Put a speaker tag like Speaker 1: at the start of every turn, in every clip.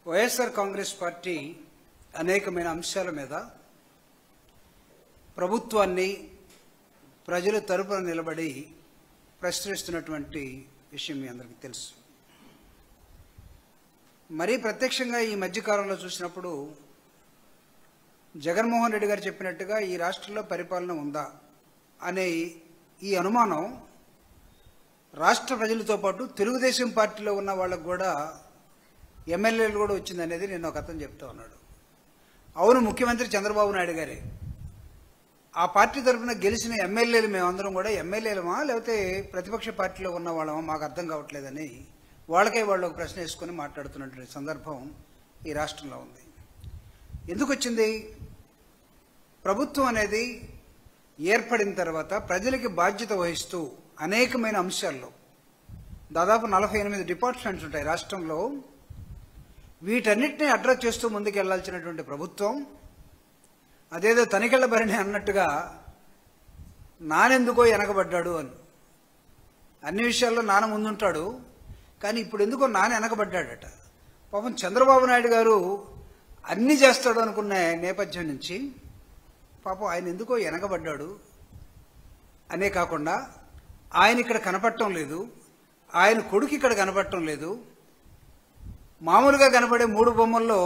Speaker 1: YSR Congress party అనేకమైన అంశాల మీద ప్రభుత్వాన్ని ప్రజల తరపున నిలబడి ప్రశ్నిస్తున్నటువంటి విషయం మీ అందరికీ తెలుసు. మరీ ప్రత్యక్షంగా ఈ మధ్యకాలంలో చూసినప్పుడు జగన్మోహన్ రెడ్డి గారు చెప్పినట్టుగా ఈ రాష్ట్రంలో పరిపాలన ఉందా అనే ఈ అనుమానం రాష్ట్ర ప్రజలతో పాటు తెలుగుదేశం పార్టీలో ఉన్న వాళ్ళకు కూడా ఎమ్మెల్యేలు కూడా వచ్చిందనేది నేను ఒక అతను చెప్తా ఉన్నాడు. అవును, ముఖ్యమంత్రి చంద్రబాబు నాయుడు గారే. ఆ పార్టీ తరఫున గెలిచిన ఎమ్మెల్యేలు మేమందరం కూడా ఎమ్మెల్యేలమా లేకపోతే ప్రతిపక్ష పార్టీలో ఉన్న వాళ్ళమా మాకు అర్థం కావట్లేదని వాళ్ళకే వాళ్ళు ఒక ప్రశ్న వేసుకొని మాట్లాడుతున్నటువంటి సందర్భం ఈ రాష్ట్రంలో ఉంది. ఎందుకు వచ్చింది? ప్రభుత్వం అనేది ఏర్పడిన తర్వాత ప్రజలకి బాధ్యత వహిస్తూ అనేకమైన అంశాల్లో దాదాపు 48 డిపార్ట్మెంట్స్ ఉంటాయి రాష్ట్రంలో. వీటన్నిటిని అడ్రస్ చేస్తూ ముందుకెళ్లాల్సినటువంటి ప్రభుత్వం అదేదో తనికెళ్ల భరణి అన్నట్టుగా నానెందుకో వెనకబడ్డాడు అని. అన్ని విషయాల్లో నాన్న ముందుంటాడు, కానీ ఇప్పుడు ఎందుకో నాన్న వెనకబడ్డాడట. పాపం చంద్రబాబు నాయుడు గారు అన్ని చేస్తాడు అనుకున్న నేపథ్యం నుంచి పాపం ఆయన ఎందుకో వెనకబడ్డాడు అనే కాకుండా ఆయన ఇక్కడ కనపడటం లేదు, ఆయన కొడుకు ఇక్కడ కనపడటం లేదు. మామూలుగా కనపడే 3 బొమ్మల్లో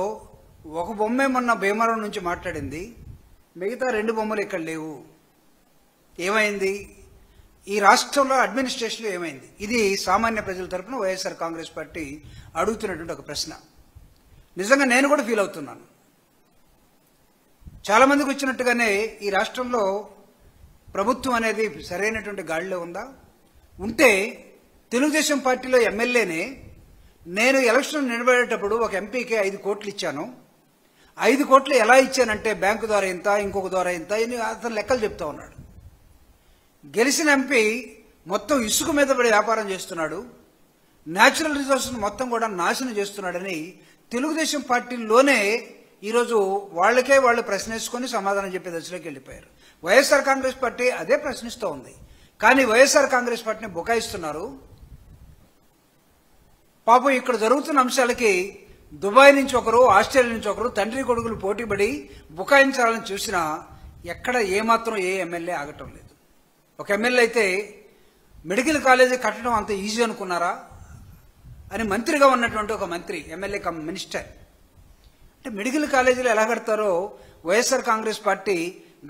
Speaker 1: ఒక బొమ్మే మొన్న భీమవరం నుంచి మాట్లాడింది, మిగతా 2 బొమ్మలు ఇక్కడ లేవు. ఏమైంది? ఈ రాష్ట్రంలో అడ్మినిస్ట్రేషన్లో ఏమైంది? ఇది సామాన్య ప్రజల తరపున వైఎస్ఆర్ కాంగ్రెస్ పార్టీ అడుగుతున్నటువంటి ఒక ప్రశ్న. నిజంగా నేను కూడా ఫీల్ అవుతున్నాను. చాలా మందికి వచ్చినట్టుగానే ఈ రాష్ట్రంలో ప్రభుత్వం అనేది సరైనటువంటి గాడిలో ఉందా? ఉంటే తెలుగుదేశం పార్టీలో ఎమ్మెల్యేనే నేను ఎలక్షన్ నిలబడేటప్పుడు ఒక ఎంపీకి 5 కోట్లు ఇచ్చాను. 5 కోట్లు ఎలా ఇచ్చానంటే బ్యాంకు ద్వారా ఇంత, ఇంకొక ద్వారా ఇంత అని అతను లెక్కలు చెప్తా ఉన్నాడు. గెలిచిన ఎంపీ మొత్తం ఇసుక మీద పడి వ్యాపారం చేస్తున్నాడు, న్యాచురల్ రిసోర్సెస్ మొత్తం కూడా నాశనం చేస్తున్నాడని తెలుగుదేశం పార్టీలోనే ఈరోజు వాళ్ళకే వాళ్ళు ప్రశ్నించుకొని సమాధానం చెప్పే దశలోకి వెళ్ళిపోయారు. వైఎస్ఆర్ కాంగ్రెస్ పార్టీ అదే ప్రశ్నిస్తూ ఉంది, కానీ వైఎస్ఆర్ కాంగ్రెస్ పార్టీని బుకాయిస్తున్నారు. పాపం ఇక్కడ జరుగుతున్న అంశాలకి దుబాయ్ నుంచి ఒకరు, ఆస్ట్రేలియా నుంచి ఒకరు తండ్రి కొడుకులు పోటీపడి బుకాయించాలని చూసినా ఎక్కడ ఏమాత్రం ఏ ఎమ్మెల్యే ఆగటం లేదు. ఒక ఎమ్మెల్యే అయితే మెడికల్ కాలేజీ కట్టడం అంత ఈజీ అనుకున్నారా అని మంత్రిగా ఉన్నటువంటి ఒక మంత్రి, ఎమ్మెల్యే కమ్ మినిస్టర్, అంటే మెడికల్ కాలేజీలు ఎలా కడతారో వైఎస్ఆర్ కాంగ్రెస్ పార్టీ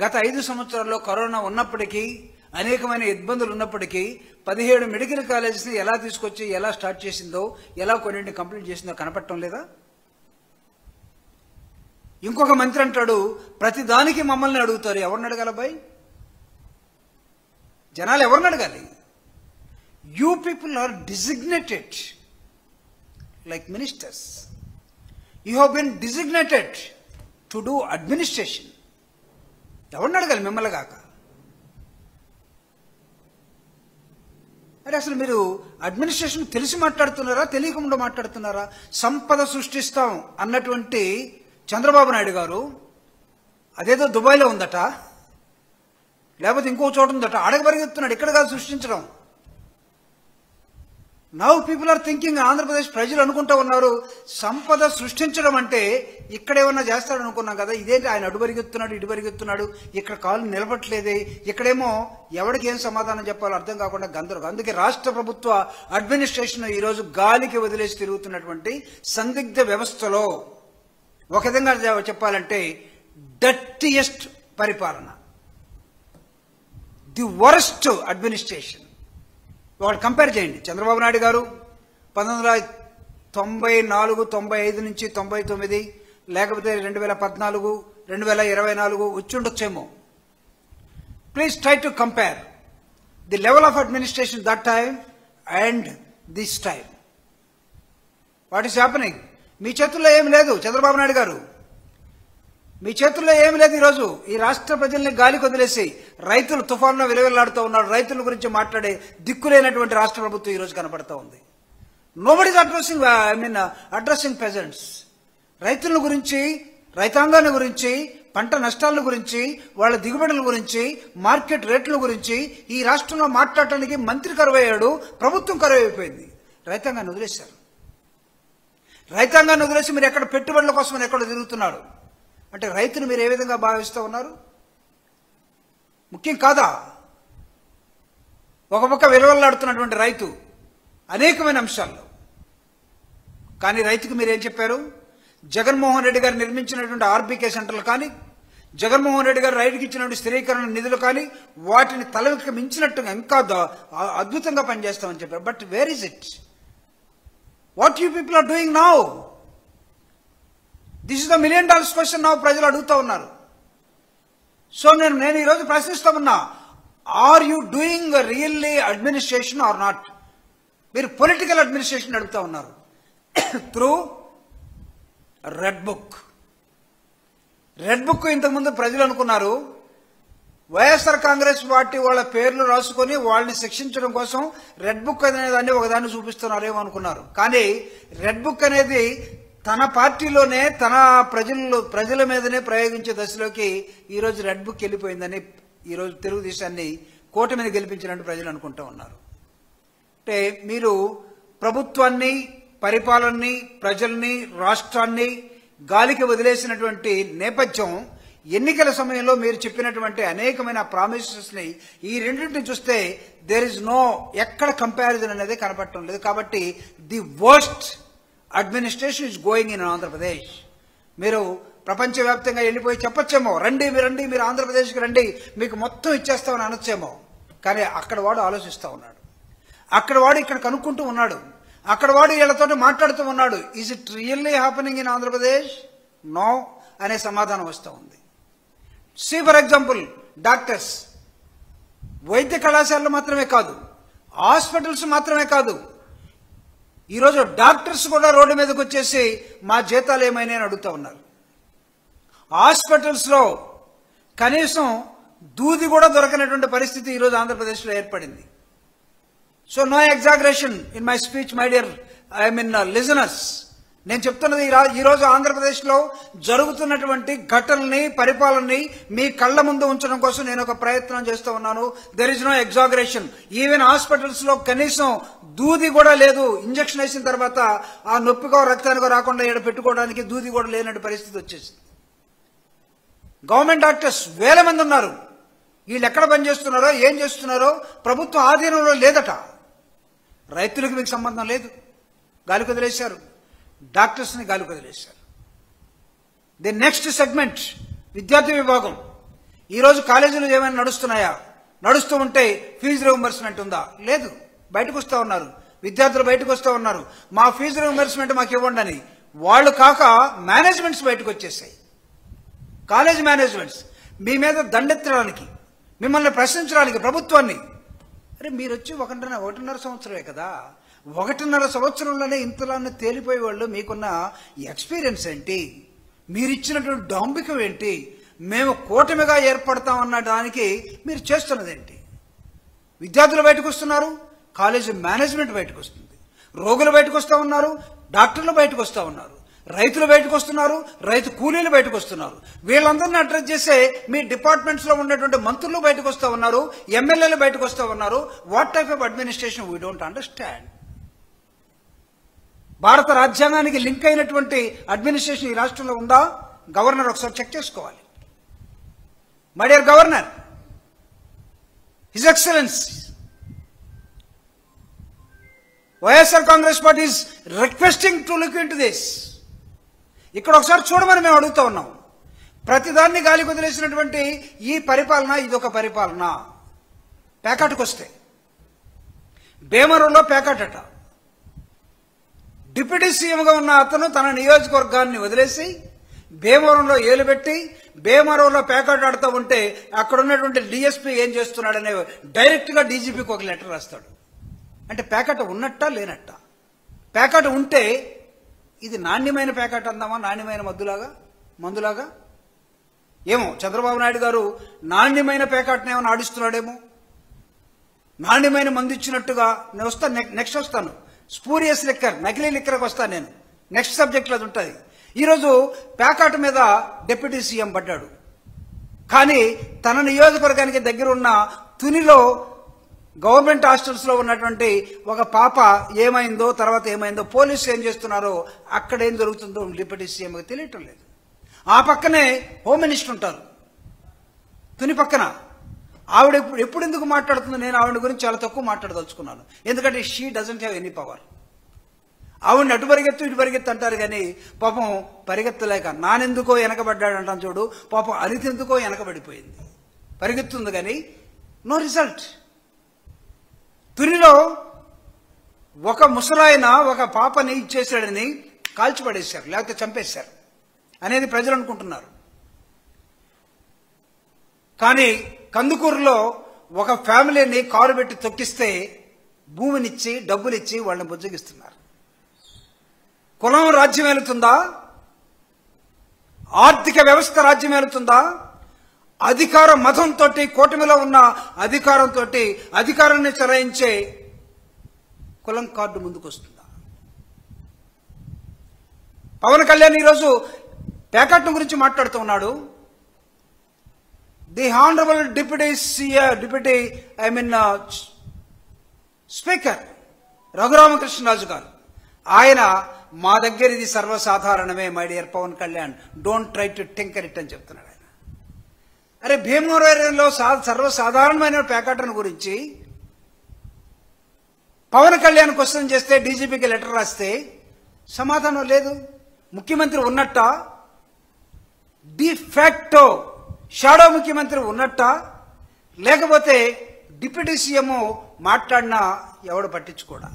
Speaker 1: గత 5 సంవత్సరాల్లో కరోనా ఉన్నప్పటికీ అనేకమైన ఇబ్బందులు ఉన్నప్పటికీ 17 మెడికల్ కాలేజెస్ని ఎలా తీసుకొచ్చి ఎలా స్టార్ట్ చేసిందో, ఎలా కొన్నింటిని కంప్లీట్ చేసిందో కనపడటం లేదా? ఇంకొక మంత్రి అంటాడు ప్రతి దానికి మమ్మల్ని అడుగుతారు. ఎవరిని అడగాల బాయ్? జనాలు ఎవరిని అడగాలి? You people are designated like ministers. You have been designated to do administration. ఎవరిని అడగాలి మిమ్మల్ని కాక? అంటే అసలు మీరు అడ్మినిస్ట్రేషన్ తెలిసి మాట్లాడుతున్నారా, తెలియకుండా మాట్లాడుతున్నారా? సంపద సృష్టిస్తాం అన్నటువంటి చంద్రబాబు నాయుడు గారు అదేదో దుబాయ్లో ఉందట, లేకపోతే ఇంకో చోట ఉందట, అడగబరిగెత్తున్నాడు. ఇక్కడ కాదు సృష్టించడం. Now people are thinking, Andhra Pradesh ప్రజలు అనుకుంటా ఉన్నారు సంపద సృష్టించడం అంటే ఇక్కడేమన్నా చేస్తాడు అనుకున్నాం కదా, ఇదేంటి ఆయన అటు పరిగెత్తున్నాడు ఇటు పరిగెత్తున్నాడు, ఇక్కడ కాలు నిలబట్లేదే, ఇక్కడేమో ఎవరికి ఏం సమాధానం చెప్పాలో అర్థం కాకుండా గందరగోళం. అందుకే రాష్ట్ర ప్రభుత్వ అడ్మినిస్ట్రేషన్ ఈరోజు గాలికి వదిలేసి తిరుగుతున్నటువంటి సందిగ్ధ వ్యవస్థలో ఒక విధంగా చెప్పాలంటే డర్టీయెస్ట్ పరిపాలన, ది వరస్ట్ అడ్మినిస్ట్రేషన్. వాళ్ళు కంపేర్ చేయండి. చంద్రబాబు నాయుడు గారు 1994, 95 నుంచి 99, లేకపోతే 2014, 2024 వచ్చి ఉండొచ్చేమో. Please try to compare the level of administration that time and this time. What is happening? మీ చేతుల్లో ఏమి లేదు చంద్రబాబు నాయుడు గారు, మీ చేతుల్లో ఏమి లేదు. ఈరోజు ఈ రాష్ట్ర ప్రజల్ని గాలికి వదిలేసి రైతులు తుఫాన్లో విలువెల్లాడుతూ ఉన్నారు. రైతుల గురించి మాట్లాడే దిక్కులేనటువంటి రాష్ట్ర ప్రభుత్వం ఈరోజు కనపడుతూ ఉంది. Nobody is addressing pageants. రైతుల గురించి, రైతాంగాన్ని గురించి, పంట నష్టాల గురించి, వాళ్ళ దిగుబడుల గురించి, మార్కెట్ రేట్ల గురించి ఈ రాష్ట్రంలో మాట్లాడటానికి మంత్రి కరువయ్యాడు, ప్రభుత్వం కరువైపోయింది, రైతాంగాన్ని వదిలేశారు. రైతాంగాన్ని వదిలేసి మీరు ఎక్కడ పెట్టుబడుల కోసం ఎక్కడ తిరుగుతున్నారు అంటే రైతును మీరు ఏ విధంగా భావిస్తూ ఉన్నారు? ముఖ్యం కాదా? ఒక పక్క విలువలాడుతున్నటువంటి రైతు అనేకమైన అంశాల్లో, కానీ రైతుకు మీరేం చెప్పారు? జగన్మోహన్ రెడ్డి గారు నిర్మించినటువంటి ఆర్బీకే సెంటర్లు కానీ, జగన్మోహన్ రెడ్డి గారు రైతుకి ఇచ్చినటువంటి స్థిరీకరణ నిధులు కానీ వాటిని తలకి మించినట్టుగా ఇంకా అద్భుతంగా పనిచేస్తామని చెప్పారు. But where is it? What you people are doing now? This is the $1 million question now ప్రజలు అడుగుతూ ఉన్నారు. సో నేను ఈరోజు ప్రశ్నిస్తా ఉన్నా, are you doing really administration or not? మీరు పొలిటికల్ అడ్మినిస్ట్రేషన్ అడుగుతా ఉన్నారు through red book. Red book ఇంతకుముందు ప్రజలు అనుకున్నారు వైఎస్ఆర్ కాంగ్రెస్ పార్టీ వాళ్ళ పేర్లు రాసుకొని వాళ్ళని శిక్షించడం కోసం రెడ్ బుక్ అనేదాన్ని ఒకదాన్ని చూపిస్తున్నారేమో అనుకున్నారు. కానీ రెడ్ బుక్ అనేది తన పార్టీలోనే తన ప్రజల మీదనే ప్రయోగించే దశలోకి ఈరోజు రెడ్ బుక్ వెళ్ళిపోయిందని ఈరోజు తెలుగుదేశాన్ని కూటమిని గెలిపించినట్టు ప్రజలు అనుకుంటూ ఉన్నారు. అంటే మీరు ప్రభుత్వాన్ని, పరిపాలనని, ప్రజల్ని, రాష్ట్రాన్ని గాలికి వదిలేసినటువంటి నేపథ్యం, ఎన్నికల సమయంలో మీరు చెప్పినటువంటి అనేకమైన ప్రామిసెస్ ని ఈ రెండింటిని చూస్తే దేర్ ఇస్ నో ఎక్కడ కంపారిజన్ అనేది కనపడటం లేదు. కాబట్టి the worst administration is going in Andhra Pradesh. మీరు ప్రపంచవ్యాప్తంగా వెళ్ళిపోయి చెప్పొచ్చేమో, రండి మీరు ఆంధ్రప్రదేశ్కి రండి, మీకు మొత్తం ఇచ్చేస్తామని అనొచ్చేమో. కానీ అక్కడ వాడు ఆలోచిస్తూ ఉన్నాడు, అక్కడ వాడు ఇక్కడ కనుక్కుంటూ ఉన్నాడు, అక్కడ వాడు వీళ్ళతో మాట్లాడుతూ ఉన్నాడు. Is it really happening in Andhra Pradesh? No అనే సమాధానం వస్తూ ఉంది. సీ ఫర్ ఎగ్జాంపుల్ డాక్టర్స్, వైద్య కళాశాలలు మాత్రమే కాదు, హాస్పిటల్స్ మాత్రమే కాదు, ఈరోజు డాక్టర్స్ కూడా రోడ్డు మీదకి వచ్చేసి మా జీతాలు ఏమైనా అని అడుగుతూ ఉన్నారు. హాస్పిటల్స్లో కనీసం దూది కూడా దొరకనటువంటి పరిస్థితి ఈరోజు ఆంధ్రప్రదేశ్లో ఏర్పడింది. So no exaggeration in my speech my dear listeners. నేను చెప్తున్నది ఈరోజు ఆంధ్రప్రదేశ్లో జరుగుతున్నటువంటి ఘటనల్ని, పరిపాలనని మీ కళ్ళ ముందు ఉంచడం కోసం నేను ఒక ప్రయత్నం చేస్తూ ఉన్నాను. There is no exaggeration. Even hospitals లో కనీసం దూది కూడా లేదు. ఇంజక్షన్ వేసిన తర్వాత ఆ నొప్పికో రక్తానికో రాకుండా ఇక్కడ పెట్టుకోవడానికి దూది కూడా లేనట్టు పరిస్థితి వచ్చేసింది. గవర్నమెంట్ డాక్టర్స్ వేల మంది ఉన్నారు. వీళ్ళు ఎక్కడ పనిచేస్తున్నారో, ఏం చేస్తున్నారో ప్రభుత్వం ఆధీనంలో లేదట. రైతులకు మీకు సంబంధం లేదు, గాలికి వదిలేశారు. డాక్టర్స్ని గాలికి వదిలేశారు. ది నెక్స్ట్ సెగ్మెంట్ విద్యార్థి విభాగం. ఈరోజు కాలేజీలు ఏమైనా నడుస్తున్నాయా? నడుస్తూ ఉంటే ఫీజు రీయింబర్స్మెంట్ ఉందా? లేదు. బయటకు వస్తూ ఉన్నారు విద్యార్థులు, బయటకు వస్తూ ఉన్నారు మా ఫీజు రీయింబర్స్మెంట్ మాకు ఇవ్వండి అని. వాళ్ళు కాక మేనేజ్మెంట్స్ బయటకు వచ్చేసాయి. కాలేజ్ మేనేజ్మెంట్స్ మీ మీద దండెత్తడానికి, మిమ్మల్ని ప్రశ్నించడానికి ప్రభుత్వాన్ని. అరే మీరు వచ్చి ఒకటిన్నర సంవత్సరమే కదా, 1.5 సంవత్సరంలోనే ఇంతలానే తేలిపోయే వాళ్ళు మీకున్న ఎక్స్పీరియన్స్ ఏంటి? మీరిచ్చినటువంటి డాంబికం ఏంటి? మేము కూటమిగా ఏర్పడతామన్న దానికి మీరు చేస్తున్నదేంటి? విద్యార్థులు బయటకు వస్తున్నారు, కాలేజీ మేనేజ్మెంట్ బయటకు వస్తుంది, రోగులు బయటకు వస్తూ ఉన్నారు, డాక్టర్లు బయటకు వస్తూ ఉన్నారు, రైతులు బయటకు వస్తున్నారు, రైతు కూలీలు బయటకు వస్తున్నారు. వీళ్ళందరినీ అడ్రస్ చేసే మీ డిపార్ట్మెంట్స్ లో ఉన్నటువంటి మంత్రులు బయటకు వస్తూ ఉన్నారు, ఎమ్మెల్యేలు బయటకు వస్తూ ఉన్నారు. What type of administration we don't understand. భారత రాజ్యాంగానికి లింక్ అయినటువంటి అడ్మినిస్ట్రేషన్ ఈ రాష్ట్రంలో ఉందా? గవర్నర్ ఒకసారి చెక్ చేసుకోవాలి. My dear governor, his excellence YSR Congress party is requesting to look into this. ఇక్కడ ఒకసారి చూడమని మేము అడుగుతా ఉన్నాం. ప్రతిదాన్ని గాలికి వదిలేసినటువంటి ఈ పరిపాలన ఇదొక పరిపాలన. ప్యాకాట్కి వస్తే భీమవరంలో ప్యాకాట్. డిప్యూటీ సీఎంగా ఉన్న అతను తన నియోజకవర్గాన్ని వదిలేసి భీమవరంలో ఏలుబెట్టి భీమవరంలో ప్యాకాట్ ఆడుతూ ఉంటే అక్కడ ఉన్నటువంటి డిఎస్పీ ఏం చేస్తున్నాడనే డైరెక్ట్ గా డీజీపీకి ఒక లెటర్ రాస్తాడు. అంటే ప్యాకాట్ ఉన్నట్టా లేనట్టా? ప్యాకాట్ ఉంటే ఇది నాణ్యమైన ప్యాకాట్ అందామా, నాణ్యమైన మందులాగా? ఏమో చంద్రబాబు నాయుడు గారు నాణ్యమైన ప్యాకాట్ని ఏమైనా ఆడిస్తున్నాడేమో, నాణ్యమైన మందు ఇచ్చినట్టుగా. నేను వస్తాను, నెక్స్ట్ వస్తాను. స్పూరియస్ లిక్కర్, నకిలీ లిక్కర్కి వస్తాను నేను. నెక్స్ట్ సబ్జెక్ట్లో అది ఉంటుంది. ఈరోజు ప్యాకాట్ మీద డిప్యూటీ సీఎం పడ్డాడు. కానీ తన నియోజకవర్గానికి దగ్గర ఉన్న తునిలో గవర్నమెంట్ హాస్టల్స్లో ఉన్నటువంటి ఒక పాప ఏమైందో, తర్వాత ఏమైందో, పోలీసులు ఏం చేస్తున్నారో, అక్కడ ఏం జరుగుతుందో డిప్యూటీ సీఎంకి తెలియటం లేదు. ఆ పక్కనే హోమ్ మినిస్టర్ ఉంటారు తుని పక్కన. ఆవిడ ఎప్పుడు ఎందుకు మాట్లాడుతుందో, నేను ఆవిడ గురించి చాలా తక్కువ మాట్లాడదలుచుకున్నాను. ఎందుకంటే she doesn't have any power. ఆవిడని అటు పరిగెత్తు ఇటు పరిగెత్తు అంటారు కానీ పాపం పరిగెత్తలేక నానెందుకో వెనకబడ్డాడు అంటాను చూడు, పాపం అనిత ఎందుకో వెనకబడిపోయింది. పరిగెత్తుంది కానీ నో రిజల్ట్. తునిలో ఒక ముసలాయన ఒక పాపని ఇచ్చేసాడని కాల్చిపడేశారు, లేకపోతే చంపేశారు అనేది ప్రజలు అనుకుంటున్నారు. కానీ కందుకూరులో ఒక ఫ్యామిలీని కారు పెట్టి తొక్కిస్తే భూమినిచ్చి డబ్బులిచ్చి వాళ్ళని బుజ్జగిస్తున్నారు. కులం రాజ్యం ఏలుతుందా? ఆర్థిక వ్యవస్థ రాజ్యం ఏలుతుందా? అధికార మతంతో, కూటమిలో ఉన్న అధికారంతో అధికారాన్ని చెలాయించే కులం కార్డు ముందుకు వస్తుందా? పవన్ కళ్యాణ్ ఈరోజు ప్యాకెట్ గురించి మాట్లాడుతూ ఉన్నాడు. The honourable deputy speaker Raghuramakrishnaraju గారు, ఆయన మా దగ్గర ఇది సర్వసాధారణమే my dear Pawan Kalyan, don't try to tinker it అని చెప్తున్నాడు ఆయన. అరే భీమవరంలో సర్వసాధారణమైన ప్యాకెట్ను గురించి పవన్ కళ్యాణ్ క్వశ్చన్ చేస్తే, డీజీపీకి లెటర్ రాస్తే సమాధానం లేదు. ముఖ్యమంత్రి ఉన్నట్ట, డిఫాక్టో షాడో ముఖ్యమంత్రి ఉన్నట్ట, లేకపోతే డిప్యూటీ సీఎం మాట్లాడినా ఎవడు పట్టించుకోడా?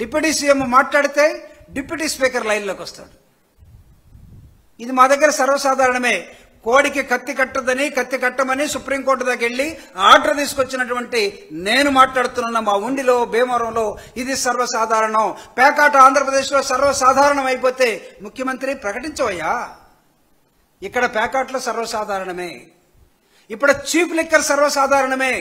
Speaker 1: డిప్యూటీ సీఎం మాట్లాడితే డిప్యూటీ స్పీకర్ లైన్లోకి వస్తాడు. ఇది మా దగ్గర సర్వసాధారణమే. కోడికి కత్తి కట్టదని, కత్తి కట్టమని సుప్రీంకోర్టు దగ్గరికి వెళ్ళి ఆర్డర్ తీసుకొచ్చినటువంటి నేను మాట్లాడుతున్న మా ఉండిలో, భీమవరంలో ఇది సర్వసాధారణం. పేకాట ఆంధ్రప్రదేశ్లో సర్వసాధారణం అయిపోతే ముఖ్యమంత్రి ప్రకటించవయ్యా. ఇక్కడ పేకాట్లో సర్వసాధారణమే, ఇప్పుడు చీప్ లిక్కర్ సర్వసాధారణమే,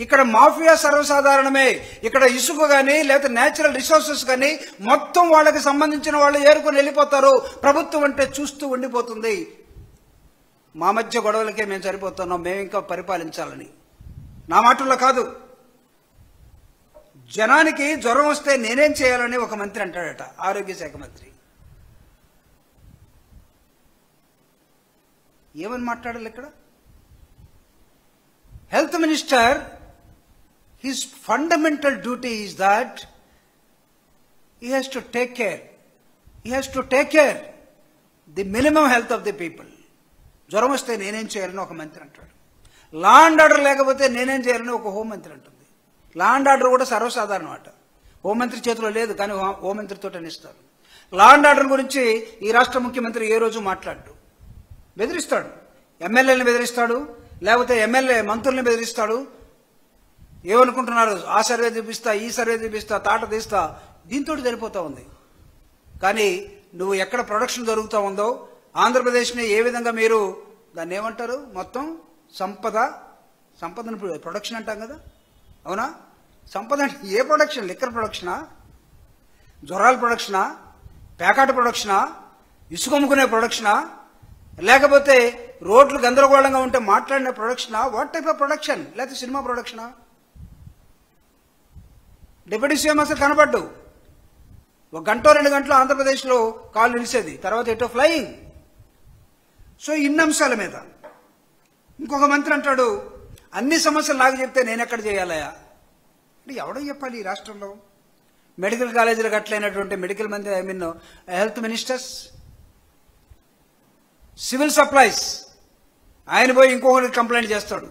Speaker 1: ఇక్కడ మాఫియా సర్వసాధారణమే, ఇక్కడ ఇసుక కానీ లేకపోతే న్యాచురల్ రిసోర్సెస్ కానీ మొత్తం వాళ్ళకి సంబంధించిన వాళ్ళు ఏరుకొని వెళ్ళిపోతారు. ప్రభుత్వం అంటే చూస్తూ ఉండిపోతుంది. మా మధ్య గొడవలకే మేము సరిపోతున్నాం, మేము ఇంకా పరిపాలించాలని. నా మాటల్లో కాదు. జనానికి జ్వరం వస్తే నేనేం చేయాలని ఒక మంత్రి అంటాడట, ఆరోగ్య శాఖ మంత్రి. ఏమని మాట్లాడాలి ఇక్కడ? Health minister, his fundamental duty is that he has to take care the minimum health of the people. జ్వరం వస్తే నేనేం చేయాలని ఒక మంత్రి అంటాడు. లా అండ్ ఆర్డర్ లేకపోతే నేనేం చేయాలని ఒక హోంమంత్రి అంటుంది. లా అండ్ ఆర్డర్ కూడా సర్వసాధారణం అట. హోంమంత్రి చేతిలో లేదు, కానీ హోంమంత్రితో ఇస్తారు. లా అండ్ ఆర్డర్ గురించి ఈ రాష్ట్ర ముఖ్యమంత్రి ఏ రోజు మాట్లాడు. బెదిరిస్తాడు, ఎమ్మెల్యేలను బెదిరిస్తాడు, లేకపోతే ఎమ్మెల్యే మంత్రుల్ని బెదిరిస్తాడు. ఏమనుకుంటున్నారు? ఆ సర్వే చూపిస్తా, ఈ సర్వే చూపిస్తా, తాట తీస్తా, దీంతో సరిపోతా ఉంది. కానీ నువ్వు ఎక్కడ ప్రొడక్షన్ జరుగుతూ ఉందో, ఆంధ్రప్రదేశ్ని ఏ విధంగా మీరు దాన్ని ఏమంటారు, మొత్తం సంపదను ప్రొడక్షన్ అంటాం కదా, అవునా? సంపద అంటే ఏ ప్రొడక్షన్? లిక్కర్ ప్రొడక్షనా, జ్వరాల ప్రొడక్షనా, ప్యాకెట్ ప్రొడక్షనా, ఇసుక అమ్ముకునే ప్రొడక్షనా, లేకపోతే రోడ్లు గందరగోళంగా ఉంటే మాట్లాడిన ప్రొడక్షనా? What type of production? లేకపోతే సినిమా ప్రొడక్షనా? డిప్యూటీ సీఎం అసలు కనబడ్డు. 1 గంట 2 గంటలు ఆంధ్రప్రదేశ్లో కాలు నిలిచేది, తర్వాత ఎటో ఫ్లయింగ్. సో ఇన్ని అంశాల మీద ఇంకొక మంత్రి అంటాడు, అన్ని సమస్యలు నాకు చెప్తే నేను ఎక్కడ చేయాలయా అంటే ఎవడో చెప్పాలి ఈ రాష్ట్రంలో? మెడికల్ కాలేజీలకు అట్లయినటువంటి medical health ministers, civil supplies, ఆయన పోయి ఇంకొకటి కంప్లైంట్ చేస్తాడు,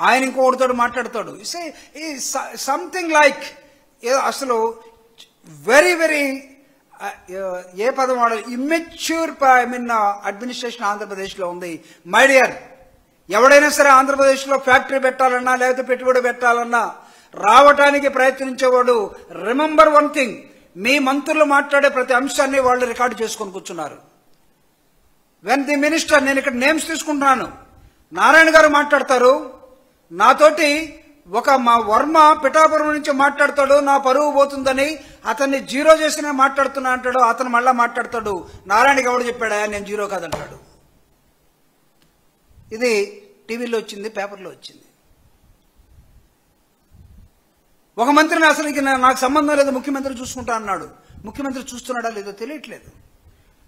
Speaker 1: ఆయన ఇంకొకటితో మాట్లాడతాడు. సంథింగ్ లైక్ అసలు వెరీ వెరీ ఏ పదం వాడాలి, ఇమ్మెచ్యూర్ అడ్మినిస్ట్రేషన్ ఆంధ్రప్రదేశ్లో ఉంది. మై డియర్, ఎవడైనా సరే ఆంధ్రప్రదేశ్లో ఫ్యాక్టరీ పెట్టాలన్నా లేకపోతే పెట్టుబడి పెట్టాలన్నా రావటానికి ప్రయత్నించేవాడు, రిమెంబర్ వన్ థింగ్, మీ మంత్రులు మాట్లాడే ప్రతి అంశాన్ని వాళ్ళు రికార్డు చేసుకొని కూర్చున్నారు. వెన్ ది మినిస్టర్, నేను ఇక్కడ నేమ్స్ తీసుకుంటున్నాను, నారాయణ గారు మాట్లాడతారు నాతోటి, మా వర్మ పిఠాపురం నుంచి మాట్లాడతాడు, నా పరువు పోతుందని అతన్ని జీరో చేసిన మాట్లాడుతున్నా అంటాడు, అతను మళ్ళా మాట్లాడతాడు, నారాయణకి ఎవడు చెప్పాడా నేను జీరో కాదంటాడు. ఇది టీవీలో వచ్చింది, పేపర్లో వచ్చింది. ఒక మంత్రిని అసలు నాకు సంబంధం లేదు, ముఖ్యమంత్రి చూసుకుంటా అన్నాడు. ముఖ్యమంత్రి చూస్తున్నాడా లేదో తెలియట్లేదు.